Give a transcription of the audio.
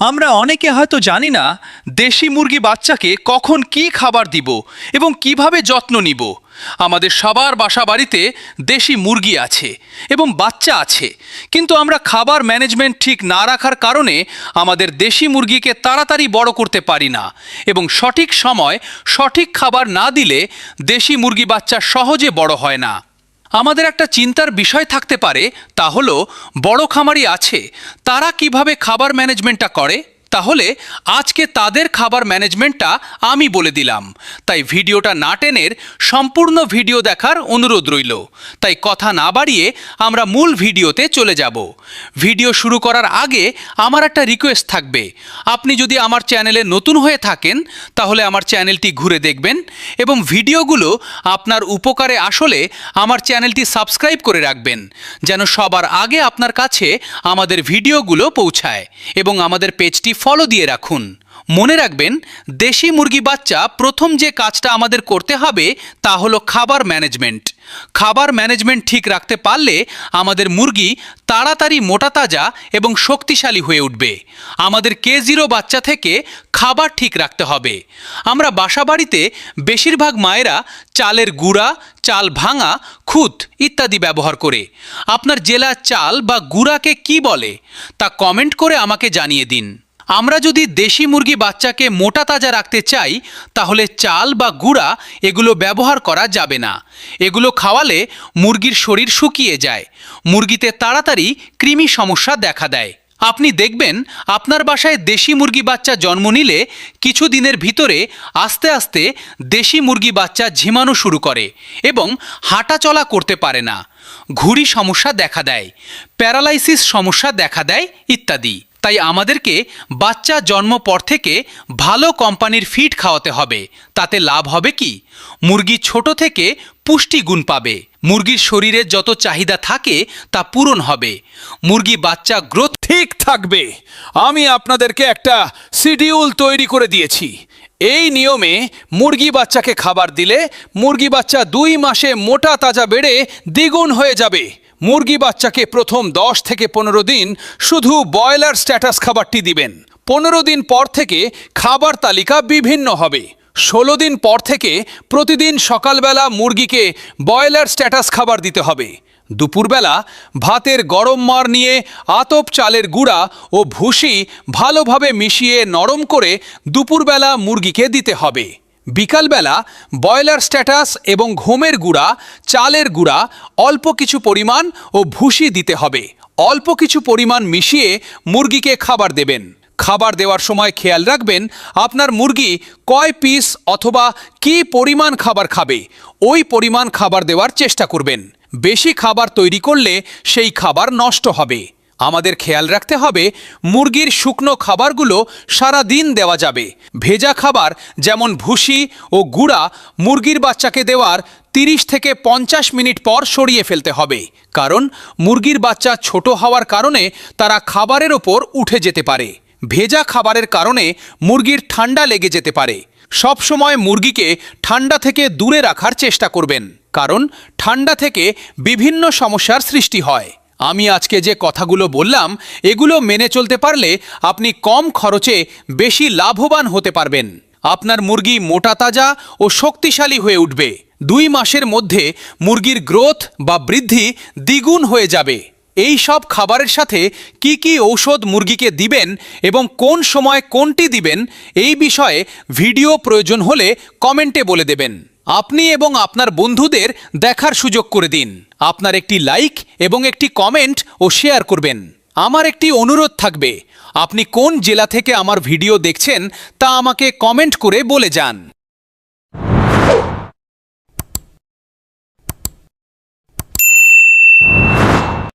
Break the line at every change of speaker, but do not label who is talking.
আমরা অনেকে হয়তো জানি না দেশি মুরগি বাচ্চাকে কখন কি খাবার দিব এবং কিভাবে যত্ন নিব। আমাদের সবার বাসা বাড়িতে দেশি মুরগি আছে এবং বাচ্চা আছে, কিন্তু আমরা খাবার ম্যানেজমেন্ট ঠিক না রাখার কারণে আমাদের দেশি মুরগিকে তাড়াতাড়ি বড় করতে পারি না এবং সঠিক সময় সঠিক খাবার না দিলে দেশি মুরগি বাচ্চা সহজে বড় হয় না। আমাদের একটা চিন্তার বিষয় থাকতে পারে, তা হলো বড় খামারি আছে, তারা কিভাবে খাবার ম্যানেজমেন্টটা করে। তাহলে আজকে তাদের খাবার ম্যানেজমেন্টটা আমি বলে দিলাম। তাই ভিডিওটা না টেনের সম্পূর্ণ ভিডিও দেখার অনুরোধ রইল। তাই কথা না বাড়িয়ে আমরা মূল ভিডিওতে চলে যাব। ভিডিও শুরু করার আগে আমার একটা রিকোয়েস্ট থাকবে, আপনি যদি আমার চ্যানেলে নতুন হয়ে থাকেন তাহলে আমার চ্যানেলটি ঘুরে দেখবেন এবং ভিডিওগুলো আপনার উপকারে আসলে আমার চ্যানেলটি সাবস্ক্রাইব করে রাখবেন, যেন সবার আগে আপনার কাছে আমাদের ভিডিওগুলো পৌঁছায়, এবং আমাদের পেজটি ফলো দিয়ে রাখুন। মনে রাখবেন, দেশি মুরগি বাচ্চা প্রথম যে কাজটা আমাদের করতে হবে তা হলো খাবার ম্যানেজমেন্ট। খাবার ম্যানেজমেন্ট ঠিক রাখতে পারলে আমাদের মুরগি তাড়াতাড়ি মোটা তাজা এবং শক্তিশালী হয়ে উঠবে। আমাদের K0 বাচ্চা থেকে খাবার ঠিক রাখতে হবে। আমরা বাসাবাড়িতে বেশিরভাগ মায়েরা চালের গুঁড়া, চাল ভাঙা, খুদ ইত্যাদি ব্যবহার করে। আপনার জেলা চাল বা গুঁড়াকে কি বলে তা কমেন্ট করে আমাকে জানিয়ে দিন। আমরা যদি দেশি মুরগি বাচ্চাকে মোটা তাজা রাখতে চাই তাহলে চাল বা গুঁড়া এগুলো ব্যবহার করা যাবে না। এগুলো খাওয়ালে মুরগির শরীর শুকিয়ে যায়, মুরগিতে তাড়াতাড়ি কৃমি সমস্যা দেখা দেয়। আপনি দেখবেন আপনার বাসায় দেশি মুরগি বাচ্চা জন্ম নিলে কিছু দিনের ভিতরে আস্তে আস্তে দেশি মুরগি বাচ্চা ঝিমানো শুরু করে এবং হাঁটা চলা করতে পারে না, ঘুড়ি সমস্যা দেখা দেয়, প্যারালাইসিস সমস্যা দেখা দেয় ইত্যাদি। তাই আমাদেরকে বাচ্চা জন্ম পর থেকে ভালো কোম্পানির ফিড খাওয়াতে হবে। তাতে লাভ হবে কি, মুরগি ছোট থেকে পুষ্টিগুণ পাবে, মুরগির শরীরে যত চাহিদা থাকে তা পূরণ হবে, মুরগি বাচ্চা গ্রোথ
ঠিক থাকবে। আমি আপনাদেরকে একটা শিডিউল তৈরি করে দিয়েছি। এই নিয়মে মুরগি বাচ্চাকে খাবার দিলে মুরগি বাচ্চা 2 মাসে মোটা তাজা বেড়ে দ্বিগুণ হয়ে যাবে। মুরগি বাচ্চাকে প্রথম 10 থেকে 15 দিন শুধু ব্রয়লার স্ট্যাটাস খাবারটি দিবেন। 15 দিন পর থেকে খাবার তালিকা বিভিন্ন হবে। 16 দিন পর থেকে প্রতিদিন সকালবেলা মুরগিকে ব্রয়লার স্ট্যাটাস খাবার দিতে হবে। দুপুরবেলা ভাতের গরম মার নিয়ে আতপ চালের গুঁড়া ও ভুসি ভালোভাবে মিশিয়ে নরম করে দুপুরবেলা মুরগিকে দিতে হবে। বিকালবেলা ব্রয়লার স্ট্যাটাস এবং গমের গুঁড়া, চালের গুঁড়া অল্প কিছু পরিমাণ ও ভুসি দিতে হবে। অল্প কিছু পরিমাণ মিশিয়ে মুরগিকে খাবার দেবেন। খাবার দেওয়ার সময় খেয়াল রাখবেন আপনার মুরগি কয় পিস অথবা কী পরিমাণ খাবার খাবে, ওই পরিমাণ খাবার দেওয়ার চেষ্টা করবেন। বেশি খাবার তৈরি করলে সেই খাবার নষ্ট হবে। আমাদের খেয়াল রাখতে হবে মুরগির শুকনো খাবারগুলো সারা দিন দেওয়া যাবে। ভেজা খাবার যেমন ভুসি ও গুঁড়া মুরগির বাচ্চাকে দেওয়ার 30 থেকে 50 মিনিট পর সরিয়ে ফেলতে হবে, কারণ মুরগির বাচ্চা ছোট হওয়ার কারণে তারা খাবারের ওপর উঠে যেতে পারে। ভেজা খাবারের কারণে মুরগির ঠান্ডা লেগে যেতে পারে। সব সময় মুরগিকে ঠান্ডা থেকে দূরে রাখার চেষ্টা করবেন, কারণ ঠান্ডা থেকে বিভিন্ন সমস্যার সৃষ্টি হয়। আমি আজকে যে কথাগুলো বললাম এগুলো মেনে চলতে পারলে আপনি কম খরচে বেশি লাভবান হতে পারবেন। আপনার মুরগি মোটা তাজা ও শক্তিশালী হয়ে উঠবে। 2 মাসের মধ্যে মুরগির গ্রোথ বা বৃদ্ধি দ্বিগুণ হয়ে যাবে। এই সব খাবারের সাথে কি কি ঔষধ মুরগিকে দিবেন এবং কোন সময় কোনটি দিবেন এই বিষয়ে ভিডিও প্রয়োজন হলে কমেন্টে বলে দেবেন। আপনি এবং আপনার বন্ধুদের দেখার সুযোগ করে দিন। আপনার একটি লাইক এবং একটি কমেন্ট ও শেয়ার করবেন। আমার একটি অনুরোধ থাকবে, আপনি কোন জেলা থেকে আমার ভিডিও দেখছেন তা আমাকে কমেন্ট করে বলে যান।